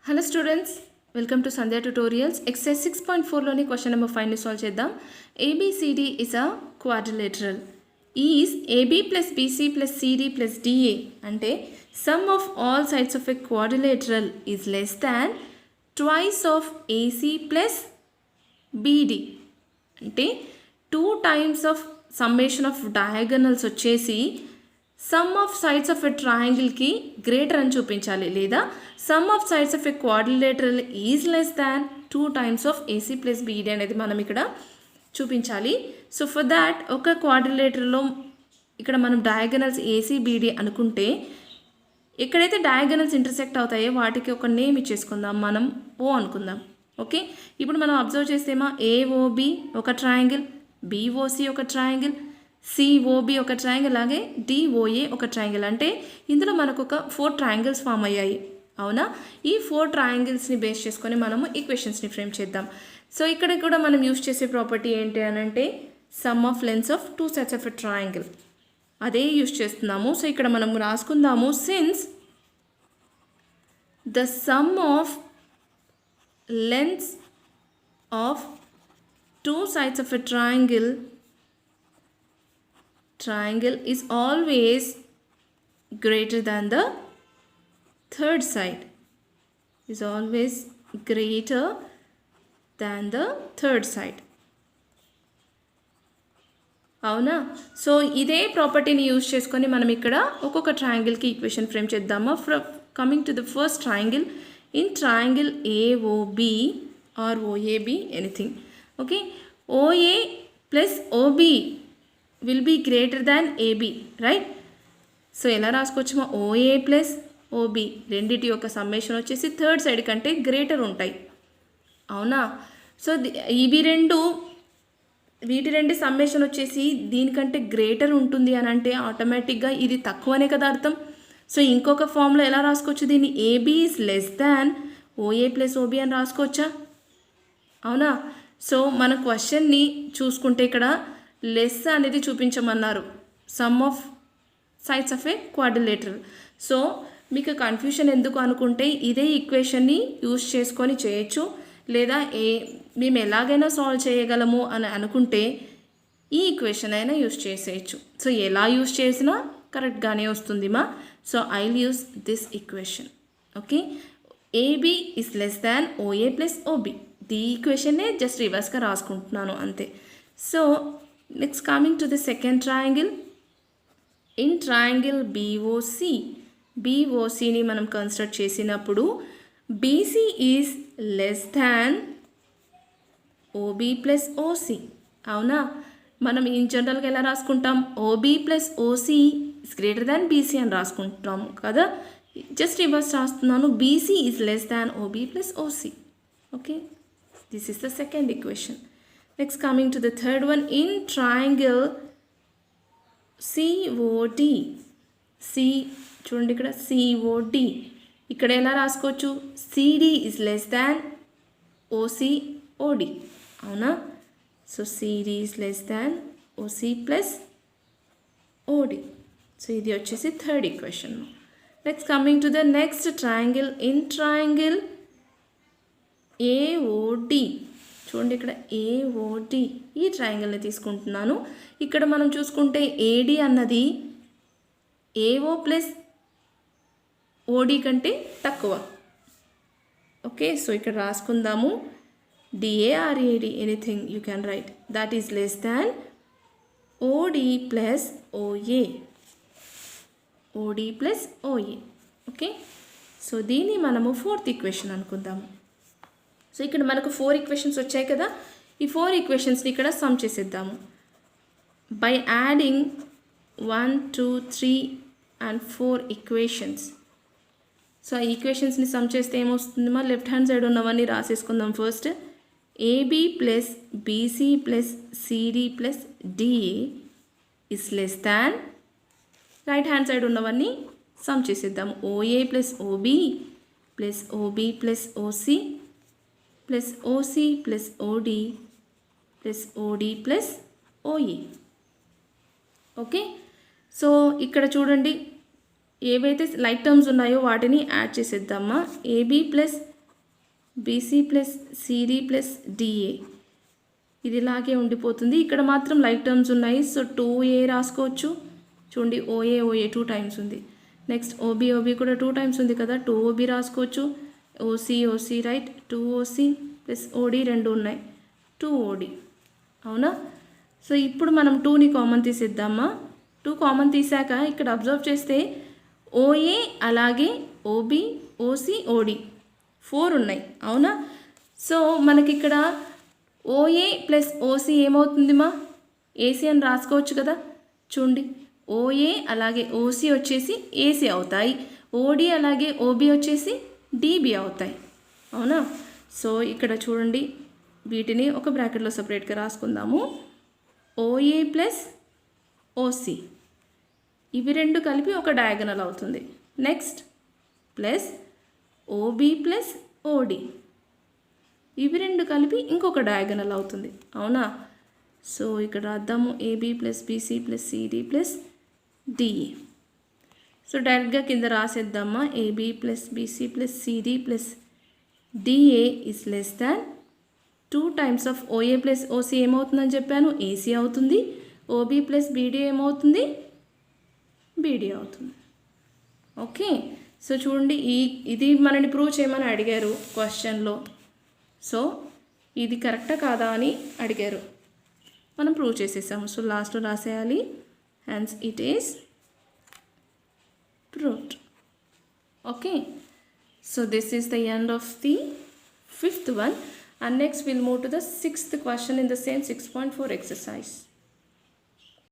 Hello students, welcome to Sandhya tutorials. Exercise 6.4 లోని question number 5 ని solve చేద్దాం. ABCD is a quadrilateral. Is AB plus BC plus CD plus DA అంటే sum of all sides of a quadrilateral is less than twice of AC plus BD. అంటే 2 times of summation of diagonals వచ్చేసి sum of sides of a ట్రయాంగిల్కి greater అని చూపించాలి, లేదా sum of sides of a quadrilateral is less than 2 times of AC plus BD అనేది మనం ఇక్కడ చూపించాలి. సో ఫర్ దాట్ ఒక క్వాడ్రిలేటరల్లో ఇక్కడ మనం డయాగనల్స్ ఏసీ బీడీ అనుకుంటే ఎక్కడైతే డయాగనల్స్ ఇంటర్సెక్ట్ అవుతాయో వాటికి ఒక నేమ్ ఇచ్చేసుకుందాం, మనం ఓ అనుకుందాం. ఓకే, ఇప్పుడు మనం అబ్జర్వ్ చేస్తేమా ఏఓబి ఒక ట్రయాంగిల్, బిఓసి ఒక ట్రయాంగిల్, సిఓబి ఒక ట్రయాంగిల్, అలాగే డిఓఏ ఒక ట్రయాంగిల్. అంటే ఇందులో మనకు ఒక 4 ట్రయాంగిల్స్ ఫామ్ అయ్యాయి. అవునా, ఈ 4 ట్రయాంగిల్స్ని బేస్ చేసుకొని మనము ఈక్వేషన్స్ని ఫ్రేమ్ చేద్దాం. సో ఇక్కడ కూడా మనం యూజ్ చేసే ప్రాపర్టీ ఏంటి అని అంటే sum of lengths of 2 sides of a triangle, అదే యూజ్ చేస్తున్నాము. సో ఇక్కడ మనం రాసుకుందాము, since the sum of lengths of 2 sides of a triangle is always greater than the third side, is always greater than the third side. అవునా, so ఇదే ప్రాపర్టీని use చేసుకొని మనం ఇక్కడ ఒక్కొక్క ట్రయాంగిల్కి ఈక్వేషన్ ఫ్రేమ్ చేద్దాము. Coming to the first triangle, in triangle A O B or O A B anything. Okay, O A plus O B will be greater than AB, right? So ఎలా రాసుకోవచ్చుమా, ఓఏ ప్లస్ ఓబి రెండిటి యొక్క సమ్మేషన్ వచ్చేసి థర్డ్ సైడ్ కంటే గ్రేటర్ ఉంటాయి. అవునా, so వీటి రెండు సమ్మేషన్ వచ్చేసి దీనికంటే గ్రేటర్ ఉంటుంది అని అంటే ఆటోమేటిక్గా ఇది తక్కువనే కదా అర్థం. సో ఇంకొక ఫామ్లో ఎలా రాసుకోవచ్చు, దీన్ని A B is less than OA plus O B అని రాసుకోవచ్చా? అవునా, సో మన క్వశ్చన్ని చూసుకుంటే ఇక్కడ లెస్ అనేది చూపించమన్నారు, sum of sides of a quadrilateral. So మీకు కన్ఫ్యూషన్ ఎందుకు అనుకుంటే ఇదే ఈక్వేషన్ని యూజ్ చేసుకొని చేయొచ్చు, లేదా మేము ఎలాగైనా సాల్వ్ చేయగలము అని అనుకుంటే ఈ ఈక్వేషన్ అయినా యూజ్ చేసేయచ్చు. సో ఎలా యూజ్ చేసినా కరెక్ట్గానే వస్తుంది మా. So I will use this equation. Okay, AB is less than OA plus OB, the ఈక్వేషన్నే జస్ట్ రివర్స్గా రాసుకుంటున్నాను అంతే. So next coming to the second triangle, in triangle BOC, బిఓసిని మనం కన్సిడర్ చేసినప్పుడు BC is less than OB plus OC. అవునా, మనం in జనరల్గా ఎలా రాసుకుంటాం, OB plus OC is greater than BC అని రాసుకుంటాము కదా. జస్ట్ రివర్స్ రాస్తున్నాను, BC is less than OB plus OC. Okay, this is the second equation. Next coming to the third one, in triangle COD, చూడండి ఇక్కడ COD, ఇక్కడ ఎలా రాసుకోవచ్చు, CD is less than OD. అవునా, so CD is less than OC plus OD. So ఇది వచ్చేసి third equation. Next coming to the next triangle, in triangle AOD, చూడండి ఇక్కడ ఏఓడి, ఈ ట్రయాంగిల్ని తీసుకుంటున్నాను. ఇక్కడ మనం చూసుకుంటే ఏడి అన్నది ఏఓ ప్లస్ ఓడి కంటే తక్కువ. ఓకే, సో ఇక్కడ రాసుకుందాము, DA or AD anything you can write, that is less than OD plus OA, OD plus OA. Okay, so దీన్ని మనము ఫోర్త్ ఈక్వేషన్ అనుకుందాము. సో ఇక్కడ మనకు 4 ఈక్వేషన్స్ వచ్చాయి కదా, ఈ 4 ఈక్వేషన్స్ని ఇక్కడ సమ్ చేసేద్దాము. By adding 1, 2, 3 and 4 equations. So ఆ ఈక్వేషన్స్ని సమ్ చేస్తే ఏమొస్తుంది, మా లెఫ్ట్ హ్యాండ్ సైడ్ ఉన్నవన్నీ రాసేసుకుందాం. First AB plus BC plus CD plus DA is less than, right hand side ఉన్నవన్నీ సమ్ చేసేద్దాము. OA plus OB plus OB plus OC plus OC plus OD plus OD plus OA. Okay, so ఇక్కడ చూడండి ఏవైతే like terms ఉన్నాయో వాటిని add చేసేద్దామా. AB plus BC plus CD plus DA ఇది ఇలాగే ఉండిపోతుంది. ఇక్కడ మాత్రం లైక్ టర్మ్స్ ఉన్నాయి. సో 2a రాసుకోవచ్చు. చూడండి ఓఏ 2 టైమ్స్ ఉంది. నెక్స్ట్ ఓబీ కూడా 2 టైమ్స్ ఉంది కదా, 2OB రాసుకోవచ్చు. ఓసీ రైట్, 2OC ప్లస్ ఓడి 2 ఉన్నాయి, 2OD. అవునా? సో ఇప్పుడు మనం 2ని కామన్ తీసేద్దామా? 2 కామన్ తీసాక ఇక్కడ అబ్జర్వ్ చేస్తే ఓఏ అలాగే ఓబీ ఓసి ఓడి 4 ఉన్నాయి. అవునా? సో మనకి ఇక్కడ ఓఏ ప్లస్ ఓసి ఏమవుతుంది మా? ఏసీ అని రాసుకోవచ్చు కదా. చూడండి ఓఏ అలాగే ఓసి వచ్చేసి ఏసీ అవుతాయి, ఓడి అలాగే ఓబీ వచ్చేసి డిబి అవుతాయి. అవునా? సో ఇక్కడ చూడండి వీటిని ఒక బ్రాకెట్లో సపరేట్గా రాసుకుందాము. ఓఏ ప్లస్ ఓసి ఇవి 2 కలిపి ఒక డయాగనల్ అవుతుంది. Next plus OB plus OD ఇవి 2 కలిపి ఇంకొక డయాగనల్ అవుతుంది. అవునా? సో ఇక్కడ రాద్దాము AB plus BC plus CD plus DE. So డైరెక్ట్గా కింద రాసేద్దామా? AB plus BC plus CD plus DA is less than 2 times of OA plus OC ఏమవుతుందని చెప్పాను? ఏసీ అవుతుంది. ఓబీ ప్లస్ బీడీ ఏమవుతుంది? బీడీ అవుతుంది. ఓకే. సో చూడండి ఇది మనని ప్రూవ్ చేయమని అడిగారు క్వశ్చన్లో. సో ఇది కరెక్టా కాదా అని అడిగారు, మనం ప్రూవ్ చేసేసాము. సో లాస్ట్లో రాసేయాలి hence it is proved. Okay, so this is the end of the 5th one, and next we'll move to the 6th question in the same 6.4 exercise.